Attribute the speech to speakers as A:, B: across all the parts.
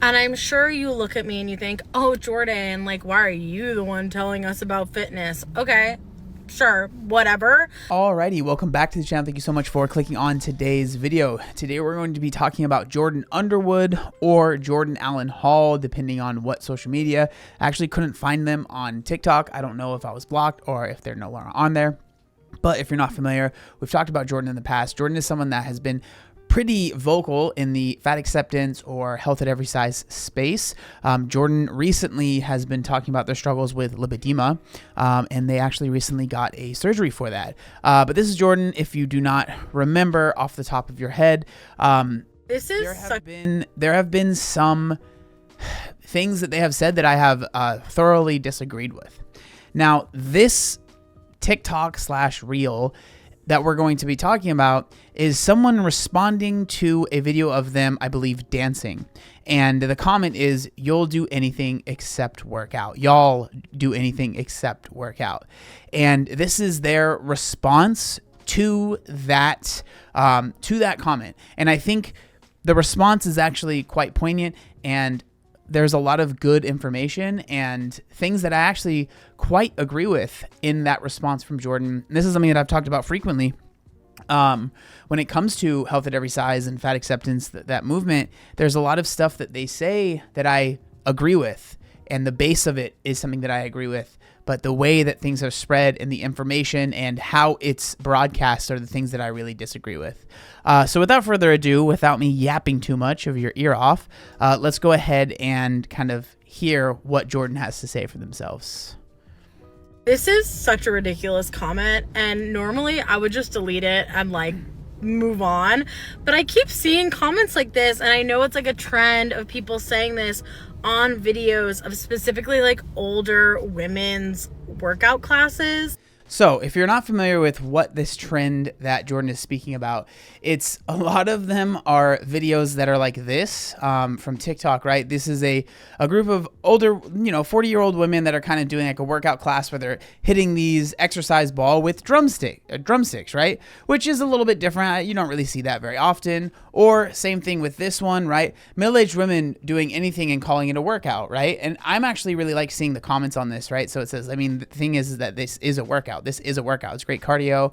A: And I'm sure you look at me and you think, oh, Jordan, like, why are you the one telling us about fitness? Okay, sure, whatever.
B: Alrighty, welcome back to the channel. Thank you so much for clicking on today's video. Today we're going to be talking about Jordan Underwood or Jordan Allen Hall, depending on what social media. I actually couldn't find them on TikTok. I don't know if I was blocked or if they're no longer on there. But if you're not familiar, we've talked about Jordan in the past. Jordan is someone that has been pretty vocal in the fat acceptance or health at every size space. Jordan recently has been talking about their struggles with lipedema, and they actually recently got a surgery for that. But this is Jordan, if you do not remember off the top of your head. There have been some things that they have said that I have thoroughly disagreed with. Now, this TikTok/reel that we're going to be talking about is someone responding to a video of them, I believe, dancing. And the comment is, you'll do anything except work out. Y'all do anything except work out. And this is their response to that comment. And I think the response is actually quite poignant, and there's a lot of good information and things that I actually quite agree with in that response from Jordan. And this is something that I've talked about frequently. When it comes to health at every size and fat acceptance, that movement, there's a lot of stuff that they say that I agree with. And the base of it is something that I agree with. But the way that things are spread and the information and how it's broadcast are the things that I really disagree with. So without further ado, without me yapping too much of your ear off, let's go ahead and kind of hear what Jordan has to say for themselves.
A: This is such a ridiculous comment, and normally I would just delete it and like move on. But I keep seeing comments like this, and I know it's like a trend of people saying this on videos of specifically like older women's workout classes.
B: So if you're not familiar with what this trend that Jordan is speaking about, it's a lot of them are videos that are like this from TikTok, right? This is a group of older, 40-year-old women that are kind of doing like a workout class where they're hitting these exercise ball with drumsticks, right? Which is a little bit different. You don't really see that very often. Or same thing with this one, right? Middle-aged women doing anything and calling it a workout, right? And I'm actually really like seeing the comments on this, right? So it says, I mean, the thing is that this is a workout. This is a workout. It's great cardio.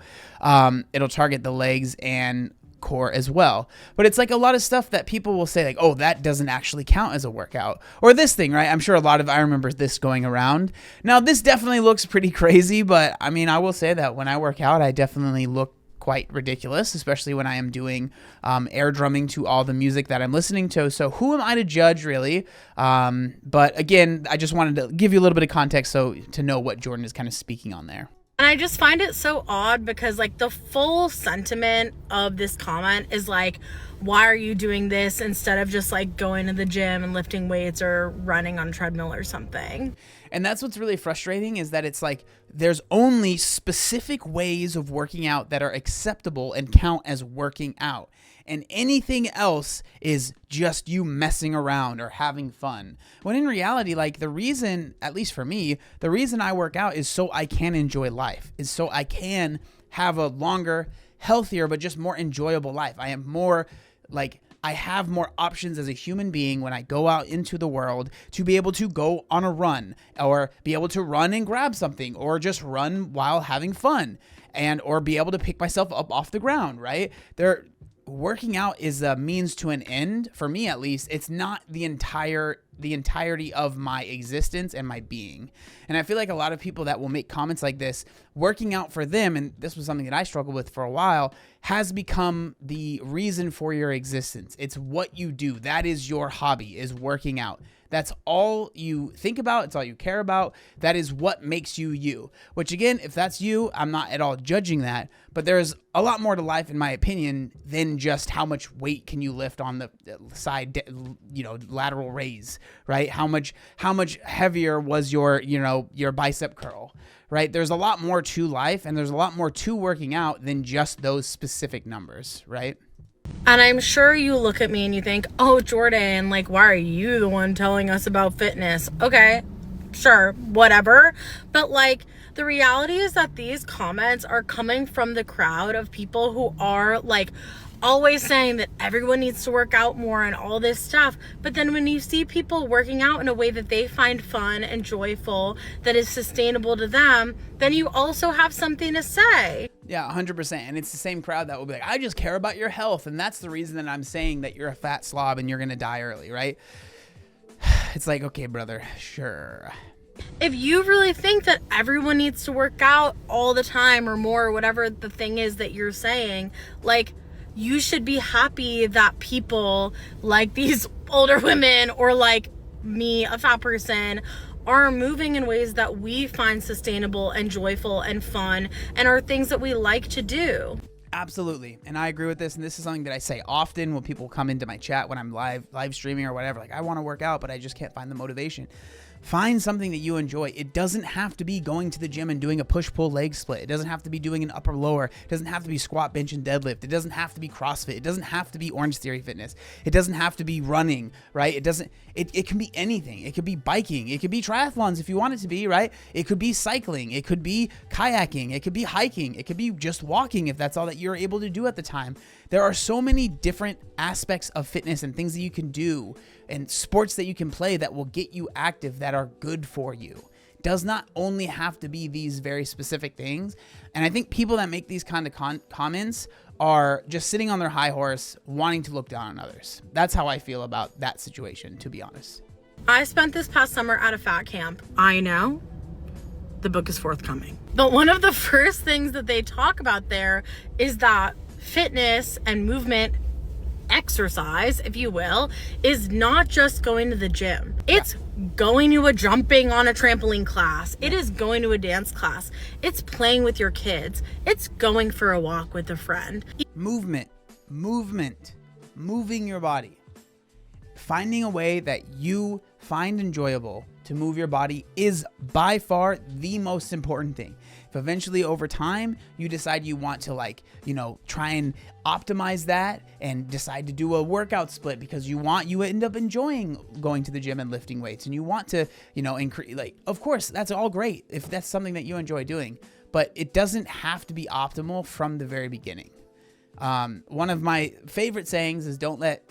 B: It'll target the legs and core as well. But it's like a lot of stuff that people will say like, oh, that doesn't actually count as a workout. Or this thing, right? I'm sure I remember this going around. Now, this definitely looks pretty crazy, but I mean, I will say that when I work out, I definitely look quite ridiculous, especially when I am doing air drumming to all the music that I'm listening to. So who am I to judge, really? But again, I just wanted to give you a little bit of context so to know what Jordan is kind of speaking on there.
A: And I just find it so odd because like the full sentiment of this comment is like, why are you doing this instead of just like going to the gym and lifting weights or running on a treadmill or something?
B: And that's what's really frustrating, is that it's like there's only specific ways of working out that are acceptable and count as working out. And anything else is just you messing around or having fun. When in reality, like the reason, at least for me, the reason I work out is so I can enjoy life, is so I can have a longer, healthier, but just more enjoyable life. I have more options as a human being when I go out into the world to be able to go on a run or be able to run and grab something or just run while having fun or be able to pick myself up off the ground, right? Working out is a means to an end, for me at least. It's not the entirety of my existence and my being. And I feel like a lot of people that will make comments like this, working out for them, and this was something that I struggled with for a while, has become the reason for your existence. It's what you do. That is your hobby, is working out. That's all you think about. It's all you care about. That is what makes you you. Which again, if that's you, I'm not at all judging that. But there's a lot more to life, in my opinion, than just how much weight can you lift on the side, lateral raise, right? How much heavier was your bicep curl, right? There's a lot more to life, and there's a lot more to working out than just those specific numbers, right?
A: And I'm sure you look at me and you think, oh, Jordan, like, why are you the one telling us about fitness? Okay, sure, whatever. But like, the reality is that these comments are coming from the crowd of people who are like always saying that everyone needs to work out more and all this stuff. But then when you see people working out in a way that they find fun and joyful, that is sustainable to them, then you also have something to say.
B: Yeah, 100%. And it's the same crowd that will be like, I just care about your health. And that's the reason that I'm saying that you're a fat slob and you're going to die early, right? It's like, okay, brother, sure.
A: If you really think that everyone needs to work out all the time or more, or whatever the thing is that you're saying, like, you should be happy that people like these older women or like me, a fat person, are moving in ways that we find sustainable and joyful and fun and are things that we like to do.
B: Absolutely. And I agree with this. And this is something that I say often when people come into my chat when I'm live streaming or whatever. Like, I want to work out, but I just can't find the motivation. Find something that you enjoy. It doesn't have to be going to the gym and doing a push-pull leg split. It doesn't have to be doing an upper-lower. It doesn't have to be squat, bench, and deadlift. It doesn't have to be CrossFit. It doesn't have to be Orange Theory Fitness. It doesn't have to be running, right? It can be anything. It could be biking. It could be triathlons if you want it to be, right? It could be cycling. It could be kayaking. It could be hiking. It could be just walking if that's all that you're able to do at the time. There are so many different aspects of fitness and things that you can do and sports that you can play that will get you active that are good for you. It does not only have to be these very specific things. And I think people that make these kind of comments are just sitting on their high horse, wanting to look down on others. That's how I feel about that situation, to be honest.
A: I spent this past summer at a fat camp. I know the book is forthcoming. But one of the first things that they talk about there is that fitness and movement, exercise, if you will, is not just going to the gym. It's going to a jumping on a trampoline class. It is going to a dance class. It's playing with your kids. It's going for a walk with a friend.
B: Moving your body. Finding a way that you find enjoyable to move your body is by far the most important thing. If eventually over time you decide you want to try and optimize that and decide to do a workout split because you end up enjoying going to the gym and lifting weights and you want to, increase, of course, that's all great if that's something that you enjoy doing, but it doesn't have to be optimal from the very beginning. One of my favorite sayings is don't let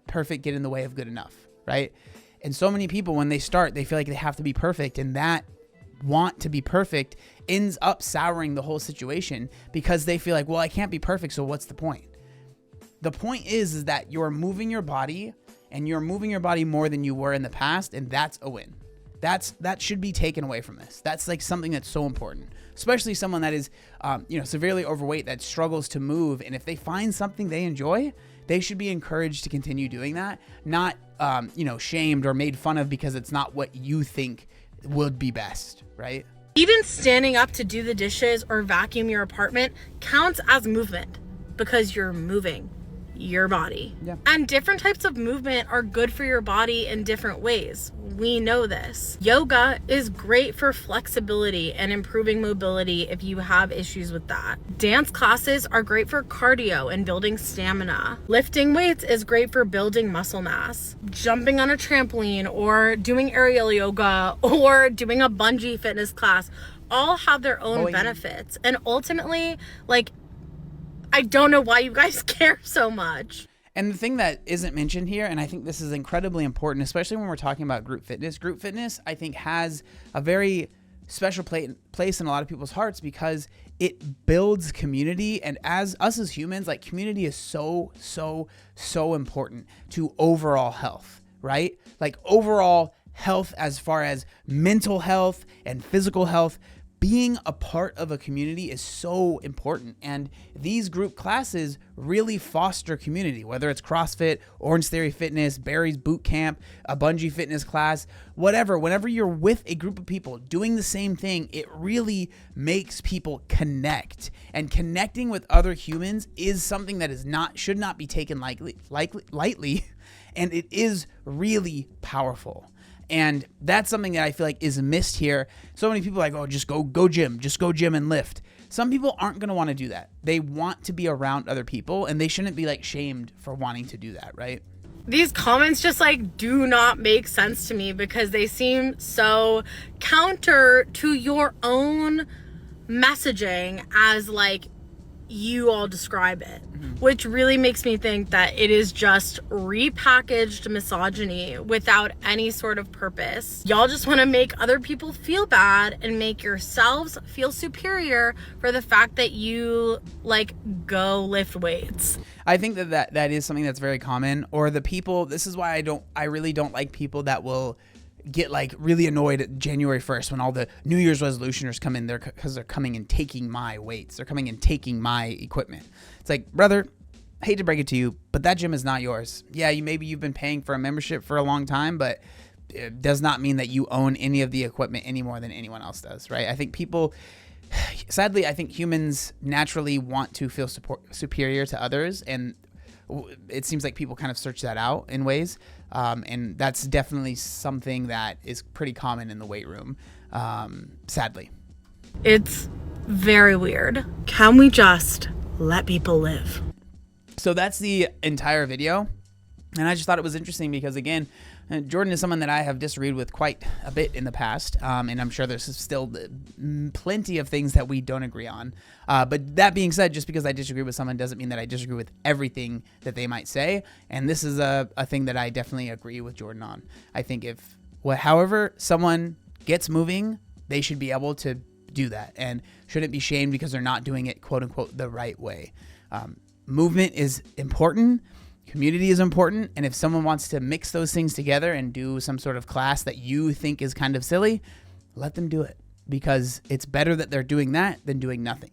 B: perfect get in the way of good enough, right? And so many people, when they start, they feel like they have to be perfect, and that want to be perfect ends up souring the whole situation because they feel like, well, I can't be perfect, so what's the point? The point is that you're moving your body, and you're moving your body more than you were in the past, and that's a win. That should be taken away from this. That's like something that's so important, especially someone that is, severely overweight that struggles to move. And if they find something they enjoy, they should be encouraged to continue doing that, not, shamed or made fun of because it's not what you think would be best, right?
A: Even standing up to do the dishes or vacuum your apartment counts as movement because you're moving your body.
B: Yeah.
A: And different types of movement are good for your body in different ways. We know this. Yoga is great for flexibility and improving mobility if you have issues with that. Dance classes are great for cardio and building stamina. Lifting weights is great for building muscle mass. Jumping on a trampoline or doing aerial yoga or doing a bungee fitness class all have their own benefits. And ultimately, I don't know why you guys care so much.
B: And the thing that isn't mentioned here, and I think this is incredibly important, especially when we're talking about group fitness, I think has a very special place in a lot of people's hearts because it builds community. And as humans, community is so, so, so important to overall health, right? Overall health as far as mental health and physical health. Being a part of a community is so important, and these group classes really foster community, whether it's CrossFit, Orange Theory Fitness, Barry's Boot Camp, a bungee fitness class, whatever. Whenever you're with a group of people doing the same thing, it really makes people connect, and connecting with other humans is something that should not be taken lightly, and it is really powerful. And that's something that I feel like is missed here. So many people are like, oh, just go gym and lift. Some people aren't going to want to do that. They want to be around other people, and they shouldn't be shamed for wanting to do that, right?
A: These comments just do not make sense to me because they seem so counter to your own messaging as you all describe it, which really makes me think that it is just repackaged misogyny without any sort of purpose. Y'all just want to make other people feel bad and make yourselves feel superior for the fact that you like go lift weights.
B: I think that is something that's very common. Or the people, this is why I really don't like people that will get like really annoyed at January 1st when all the New Year's resolutioners come in there because they're coming and taking my weights. They're coming and taking my equipment. It's like, brother, I hate to break it to you, but that gym is not yours. Yeah, maybe you've been paying for a membership for a long time, but it does not mean that you own any of the equipment any more than anyone else does, right? I think people, sadly, I think humans naturally want to feel superior to others, and it seems like people kind of search that out in ways. And that's definitely something that is pretty common in the weight room, sadly.
A: It's very weird. Can we just let people live?
B: So that's the entire video. And I just thought it was interesting because, again, Jordan is someone that I have disagreed with quite a bit in the past, and I'm sure there's still plenty of things that we don't agree on. But that being said, just because I disagree with someone doesn't mean that I disagree with everything that they might say, and this is a thing that I definitely agree with Jordan on. I think however someone gets moving, they should be able to do that and shouldn't be shamed because they're not doing it, quote unquote, the right way. Movement is important. Community is important, and if someone wants to mix those things together and do some sort of class that you think is kind of silly, let them do it, because it's better that they're doing that than doing nothing,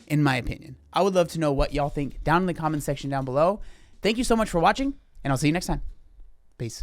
B: in my opinion. I would love to know what y'all think down in the comment section down below. Thank you so much for watching, and I'll see you next time. Peace.